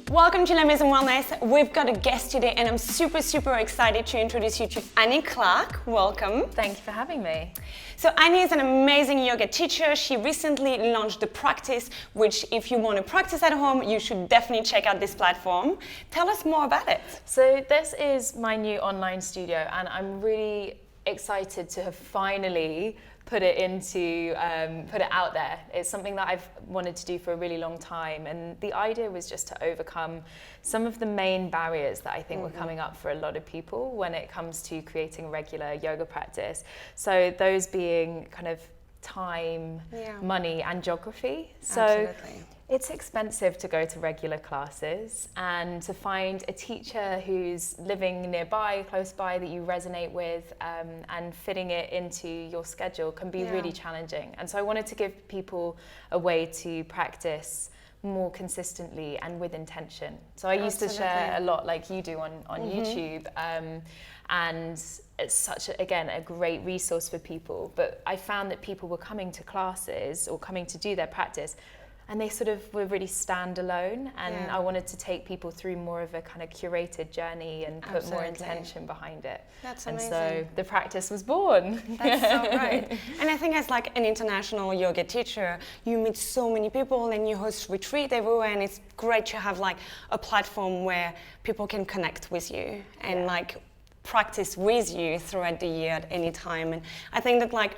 Welcome to Maison Wellness. We've got a guest today and I'm super excited to introduce you to Annie Clark. Welcome. Thank you for having me. So Annie is an amazing yoga teacher. She recently launched the practice, which if you want to practice at home, you should definitely check out this platform. Tell us more about it. So this is my new online studio and I'm really excited to have finally put it out there. It's something that I've wanted to do for a really long time, and the idea was just to overcome some of the main barriers that I think were coming up for a lot of people when it comes to creating regular yoga practice. So those being kind of time, money and geography. So absolutely. It's expensive to go to regular classes, and to find a teacher who's living nearby, close by, that you resonate with, and fitting it into your schedule can be really challenging. And so I wanted to give people a way to practice more consistently and with intention. So I used to share a lot like you do on YouTube, and it's such a great resource for people. But I found that people were coming to classes or coming to do their practice and they sort of were really standalone, and I wanted to take people through more of a kind of curated journey and put more intention behind it. That's amazing. And so the practice was born. That's so right. And I think as like an international yoga teacher, you meet so many people and you host retreat everywhere, and it's great to have like a platform where people can connect with you and like practice with you throughout the year at any time. And I think that like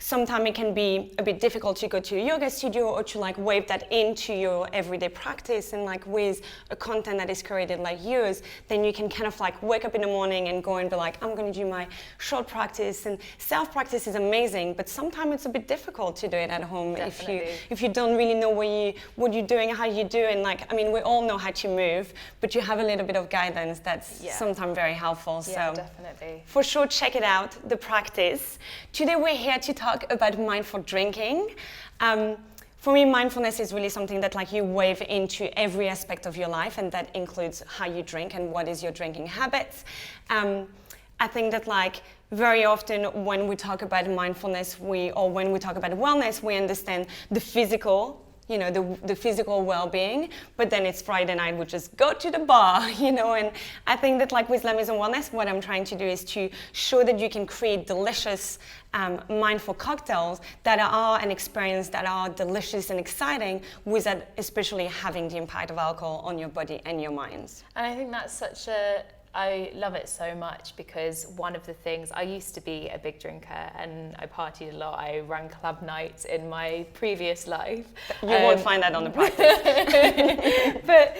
sometimes it can be a bit difficult to go to a yoga studio or to like wave that into your everyday practice, and like with a content that is created like yours, then you can kind of like wake up in the morning and go and be like, I'm going to do my short practice. And self-practice is amazing, but sometimes it's a bit difficult to do it at home. If you don't really know what you're doing, how you do, and like, I mean, we all know how to move, but you have a little bit of guidance that's sometimes very helpful. Yeah, so definitely. For sure, check it out, the practice. Today we're here to talk about mindful drinking. For me, mindfulness is really something that like you wave into every aspect of your life, and that includes how you drink and what is your drinking habits. I think that like very often when we talk about mindfulness, or when we talk about wellness, we understand the physical, you know, the physical well-being, but then it's Friday night, we just go to the bar, you know. And I think that like with Lamaison Wellness, what I'm trying to do is to show that you can create delicious, mindful cocktails that are an experience that are delicious and exciting, without especially having the impact of alcohol on your body and your minds. And I think that's I love it so much, because one of the things, I used to be a big drinker and I partied a lot. I ran club nights in my previous life. You won't find that on the practice. But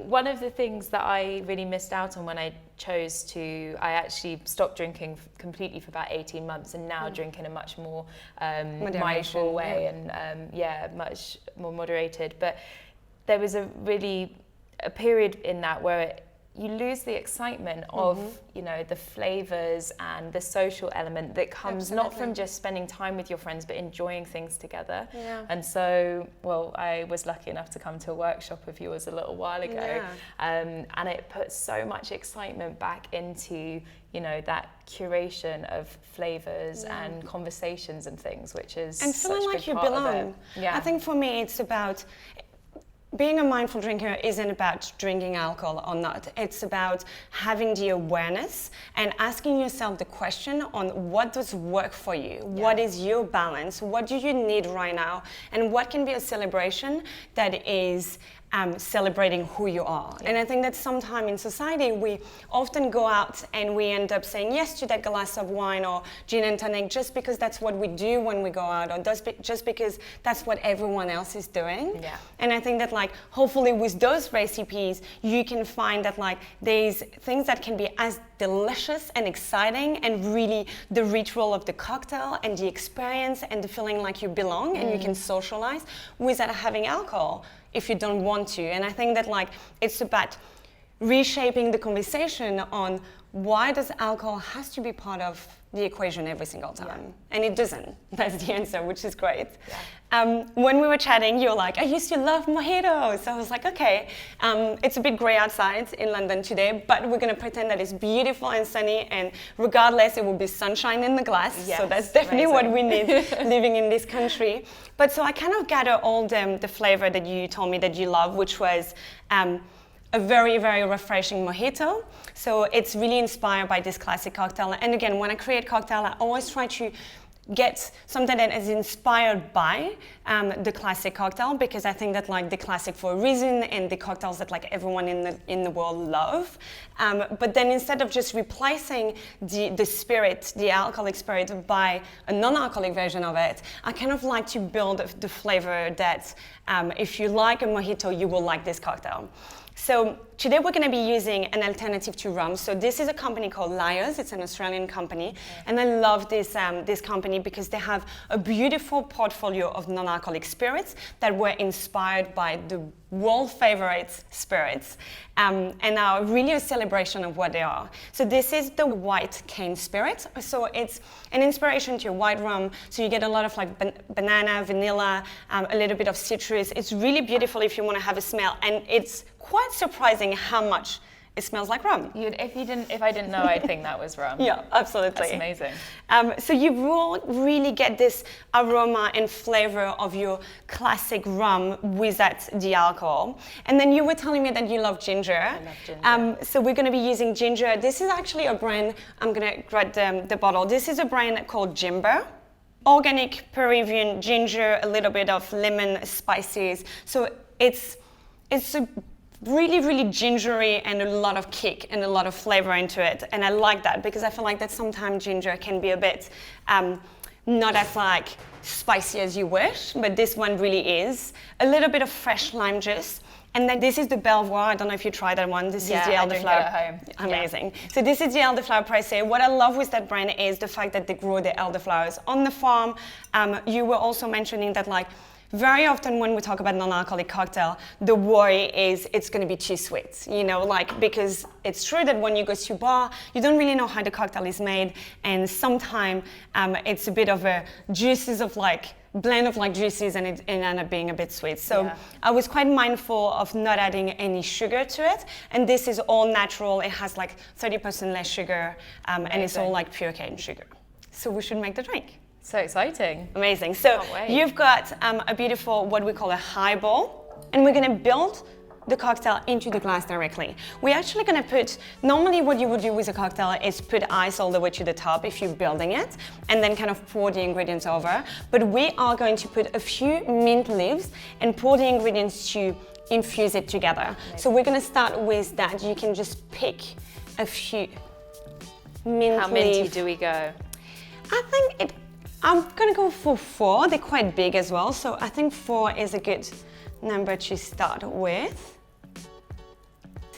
one of the things that I really missed out on when I actually stopped drinking completely for about 18 months, and now drink in a much more mindful way and much more moderated. But there was a period in that where you lose the excitement of, you know, the flavors and the social element that comes not from just spending time with your friends, but enjoying things together. And so, well, I was lucky enough to come to a workshop of yours a little while ago, and it put so much excitement back into, you know, that curation of flavors and conversations and things, which is and feeling such a like big you part belong. of it. I think for me it's about being a mindful drinker isn't about drinking alcohol or not. It's about having the awareness and asking yourself the question on what does work for you? What is your balance? What do you need right now? And what can be a celebration that is celebrating who you are. And I think that sometimes in society we often go out and we end up saying yes to that glass of wine or gin and tonic just because that's what we do when we go out, or just because that's what everyone else is doing. And I think that like hopefully with those recipes you can find that like there's things that can be as delicious and exciting, and really the ritual of the cocktail and the experience and the feeling like you belong and you can socialize without having alcohol if you don't want to. And I think that like it's about reshaping the conversation on why does alcohol has to be part of the equation every single time? Yeah. And it doesn't. That's the answer, which is great. Yeah. When we were chatting, you were like, I used to love mojitos. So I was like, okay, it's a bit grey outside in London today, but we're going to pretend that it's beautiful and sunny, and regardless, it will be sunshine in the glass. Yes, so that's definitely amazing. What we need living in this country. But so I kind of gather all the flavor that you told me that you love, which was a very, very refreshing mojito. So it's really inspired by this classic cocktail. And again, when I create cocktail, I always try to get something that is inspired by the classic cocktail, because I think that like the classic for a reason, and the cocktails that like everyone in the world love. But then instead of just replacing the spirit, the alcoholic spirit, by a non-alcoholic version of it, I kind of like to build the flavor that if you like a mojito, you will like this cocktail. So today we're going to be using an alternative to rum. So this is a company called Lyre. It's an Australian company, and I love this company because they have a beautiful portfolio of non-alcoholic spirits that were inspired by the world favorite spirits, and are really a celebration of what they are. So this is the white cane spirit. So it's an inspiration to white rum. So you get a lot of like banana, vanilla, a little bit of citrus. It's really beautiful if you want to have a smell, and it's quite surprising how much it smells like rum. If I didn't know, I'd think that was rum. Yeah, absolutely. That's amazing. So you will really get this aroma and flavor of your classic rum without the alcohol. And then you were telling me that you love ginger. I love ginger. So we're going to be using ginger. This is actually a brand. I'm going to grab the bottle. This is a brand called Gimber. Organic Peruvian ginger, a little bit of lemon spices. So it's a really, really gingery and a lot of kick and a lot of flavor into it. And I like that because I feel like that sometimes ginger can be a bit not as like spicy as you wish, but this one really is. A little bit of fresh lime juice. And then this is the Belvoir. I don't know if you tried that one. This is the Elderflower. At home. Amazing. Yeah. So this is the Elderflower Pressé. What I love with that brand is the fact that they grow the elderflowers on the farm. You were also mentioning that like very often when we talk about non-alcoholic cocktail, the worry is it's going to be too sweet, you know, like, because it's true that when you go to a bar, you don't really know how the cocktail is made, and sometimes it's a bit of a juices of like blend of like juices, and it ends up being a bit sweet. So I was quite mindful of not adding any sugar to it, and this is all natural. It has like 30% less sugar, and it's all like pure cane sugar. So we should make the drink. So exciting. Amazing. So you've got a beautiful, what we call a highball, and we're going to build the cocktail into the glass directly. We're actually going to put, normally what you would do with a cocktail is put ice all the way to the top if you're building it, and then kind of pour the ingredients over. But we are going to put a few mint leaves and pour the ingredients to infuse it together. Amazing. So we're going to start with that. You can just pick a few mint leaves. How minty do we go? I think I'm going to go for 4. They're quite big as well, so I think 4 is a good number to start with.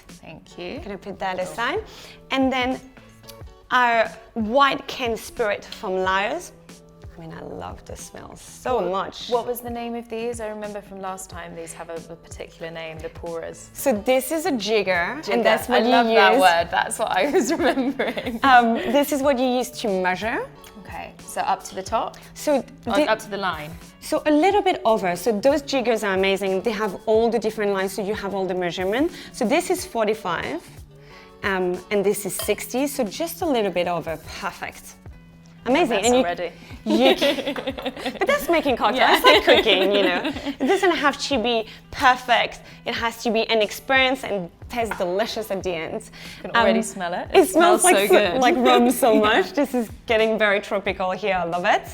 Thank you. I'm going to put that aside. And then our white cane spirit from Lyre. I mean, I love the smell so much. What was the name of these? I remember from last time these have a particular name, the pourers. So this is a jigger. And that's what I love that word. That's what I was remembering. This is what you use to measure. Okay, so up to the top? So up to the line? So a little bit over. So those jiggers are amazing. They have all the different lines, so you have all the measurement. So this is 45, and this is 60, so just a little bit over. Perfect. Amazing. And already. But that's making cocktails. It's like cooking, you know. It doesn't have to be perfect. It has to be an experience and taste delicious at the end. You can already smell it. It smells like so good. Like rum so much. This is getting very tropical here. I love it.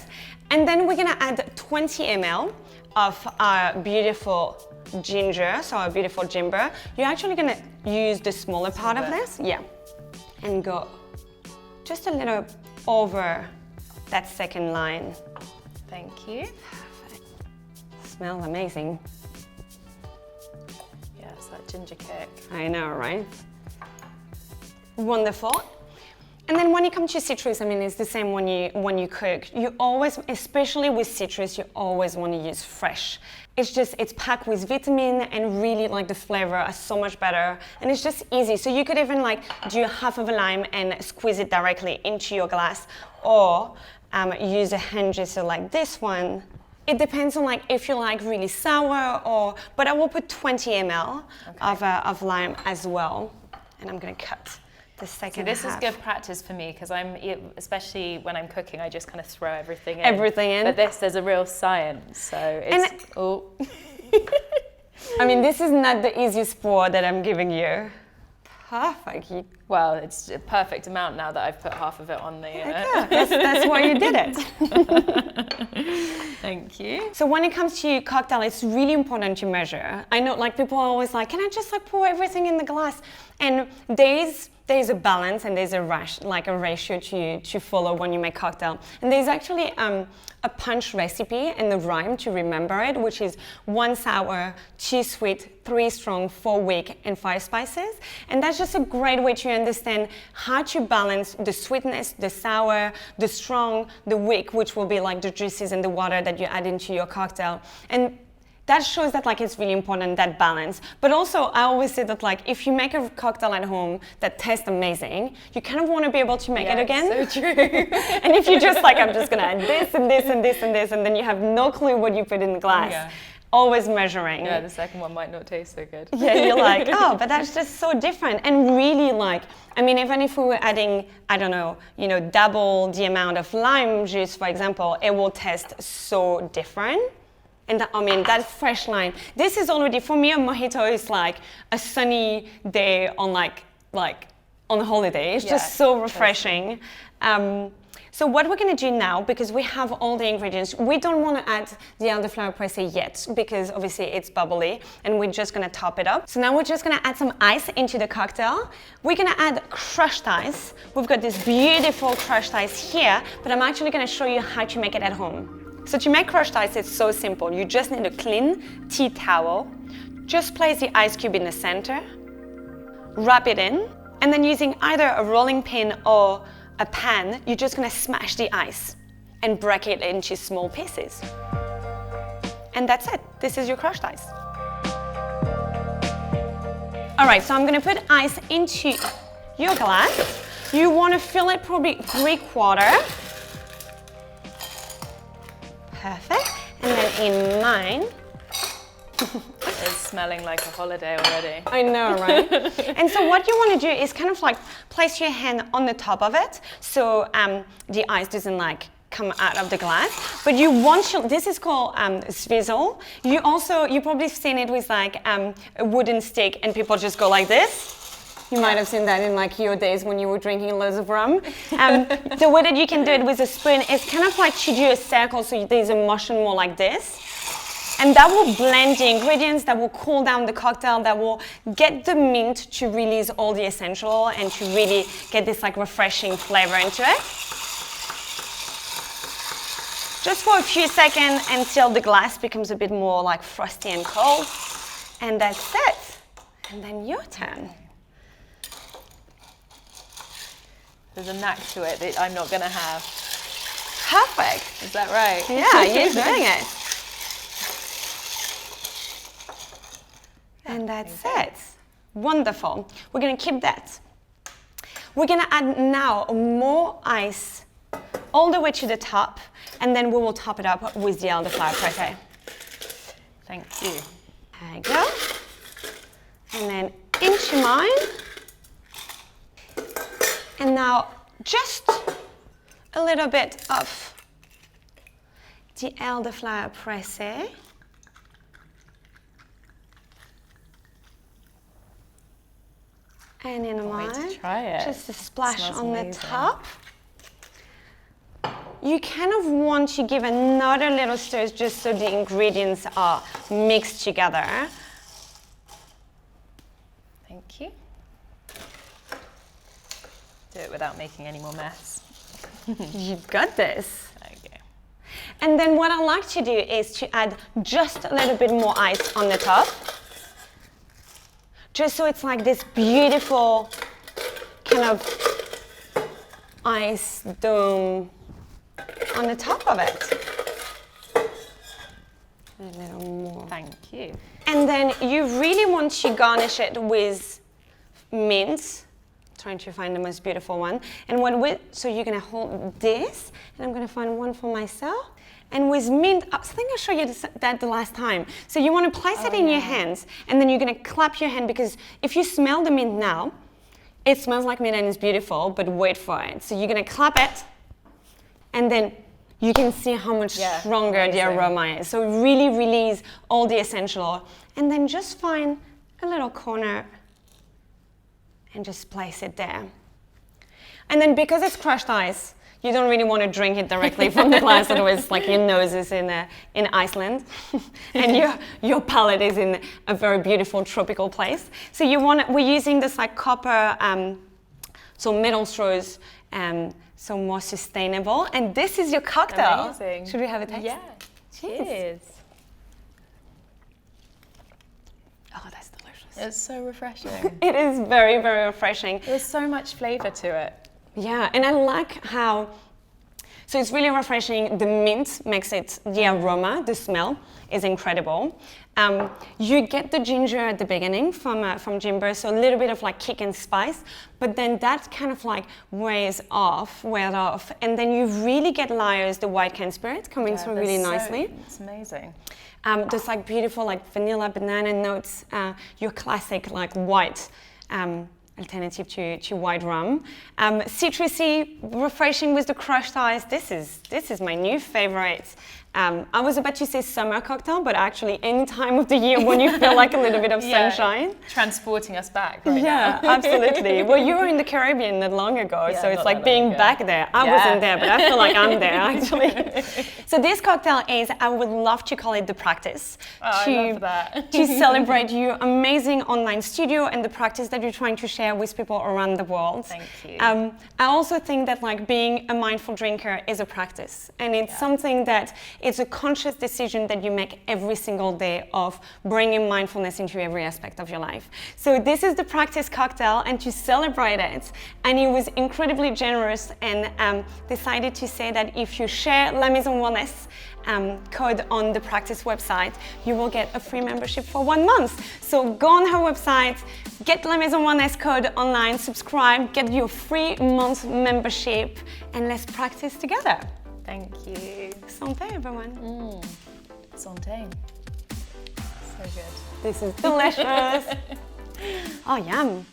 And then we're gonna add 20 ml of our beautiful ginger, so our beautiful Gimber. You're actually gonna use the smaller part of this, and go just a little over that second line. Thank you. Perfect. Smells amazing. Yeah, it's that ginger kick. I know, right? Wonderful. And then when it comes to citrus, I mean, it's the same when you cook. You always, especially with citrus, you always want to use fresh. It's packed with vitamin, and really like the flavor is so much better, and it's just easy. So you could even like do half of a lime and squeeze it directly into your glass, or use a hand juicer like this one. It depends on like if you like really sour, but I will put 20 ml of lime as well, and I'm gonna cut the second half. So this is good practice for me, because especially when I'm cooking, I just kind of throw everything in. But there's a real science, so it's... I mean, this is not the easiest pour that I'm giving you. Perfect. Well, it's a perfect amount now that I've put half of it on the... Yeah, that's why you did it. Thank you. So when it comes to cocktail, it's really important to measure. I know like people are always like, can I just like pour everything in the glass? And there's a balance, and there's a ratio to follow when you make cocktail. And there's actually a punch recipe and the rhyme to remember it, which is 1 sour, 2 sweet, 3 strong, 4 weak, and 5 spices. And that's just a great way to understand how to balance the sweetness, the sour, the strong, the weak, which will be like the juices and the water that you add into your cocktail. And that shows that like it's really important, that balance. But also I always say that like if you make a cocktail at home that tastes amazing, you kind of want to be able to make it again. So true. And if you just like, I'm just gonna add this and this and this and this, and then you have no clue what you put in the glass. Always measuring. Yeah, the second one might not taste so good. Yeah, you're like, oh, but that's just so different. And really like, I mean, even if we were adding, I don't know, double the amount of lime juice, for example, it will taste so different. And I mean, that fresh lime, this is already, for me, a mojito is like a sunny day on like on holiday. It's just so refreshing. So what we're gonna do now, because we have all the ingredients, we don't wanna add the elderflower pressé yet, because obviously it's bubbly, and we're just gonna top it up. So now we're just gonna add some ice into the cocktail. We're gonna add crushed ice. We've got this beautiful crushed ice here, but I'm actually gonna show you how to make it at home. So to make crushed ice, it's so simple. You just need a clean tea towel. Just place the ice cube in the center, wrap it in, and then using either a rolling pin or a pan, you're just gonna smash the ice and break it into small pieces. And that's it. This is your crushed ice. All right, so I'm gonna put ice into your glass. You wanna fill it probably 3/4. Perfect. And then in mine, it's smelling like a holiday already. I know, right? And so what you want to do is kind of like place your hand on the top of it, so the ice doesn't like come out of the glass. But you want this is called swizzle. You probably seen it with like a wooden stick, and people just go like this. You might have seen that in like your days when you were drinking loads of rum. The way that you can do it with a spoon is kind of like to do a circle, so there's a motion more like this. And that will blend the ingredients, that will cool down the cocktail, that will get the mint to release all the essential and to really get this like refreshing flavor into it. Just for a few seconds until the glass becomes a bit more like frosty and cold. And that's it. And then your turn. There's a knack to it that I'm not going to have. Perfect. Is that right? Yeah, you're doing it. And that's it. Wonderful. We're going to keep that. We're going to add now more ice all the way to the top, and then we will top it up with the elderflower pressé. Thank you. There you go. And then into mine. And now just a little bit of the elderflower pressé. And in mine, to try it. Just a splash on amazing. the top. You kind of want to give another little stir just so the ingredients are mixed together. Thank you. Do it without making any more mess. You've got this. Okay. And then what I like to do is to add just a little bit more ice on the top. Just so it's like this beautiful kind of ice dome on the top of it. A little more. Thank you. And then you really want to garnish it with mint. Trying to find the most beautiful one. And so you're gonna hold this, and I'm gonna find one for myself. And with mint, I think I showed you that the last time. So you wanna place it in your hands, and then you're gonna clap your hand, because if you smell the mint now, it smells like mint and it's beautiful, but wait for it. So you're gonna clap it, and then you can see how much stronger the aroma is. So really release all the essential oil. And then just find a little corner and just place it there. And then because it's crushed ice, you don't really want to drink it directly from the glass, otherwise like your nose is in Iceland and your palate is in a very beautiful tropical place. So we're using this like copper, so metal straws, so more sustainable. And this is your cocktail. Amazing. Should we have a taste? Yeah. Cheers. Oh, that's delicious. It's so refreshing. It is very, very refreshing. There's so much flavour to it. Yeah, and I like how, so it's really refreshing. The mint makes it, the aroma, the smell is incredible. You get the ginger at the beginning from Gimber, so a little bit of like kick and spice, but then that kind of like wears off, and then you really get Lyre's, the white cane spirit, coming through really nicely. It's amazing. There's like beautiful like vanilla, banana notes, your classic like white alternative to white rum. Citrusy, refreshing with the crushed ice. This is my new favorite. I was about to say summer cocktail, but actually any time of the year when you feel like a little bit of sunshine. Transporting us back right now. Absolutely. Well, you were in the Caribbean not long ago, so it's like being back there. I wasn't there, but I feel like I'm there actually. So this cocktail is, I would love to call it the practice. I love that. To celebrate your amazing online studio and the practice that you're trying to share with people around the world. Thank you. I also think that like being a mindful drinker is a practice, and it's something that it's a conscious decision that you make every single day of bringing mindfulness into every aspect of your life. So this is the practice cocktail, and to celebrate it, Annie was incredibly generous and decided to say that if you share Lamaison Wellness code on the practice website, you will get a free membership for 1 month. So go on her website, get Lamaison Wellness code online, subscribe, get your free month membership, and let's practice together. Thank you. Santé, everyone. Santé. So good. This is delicious. Oh, yum.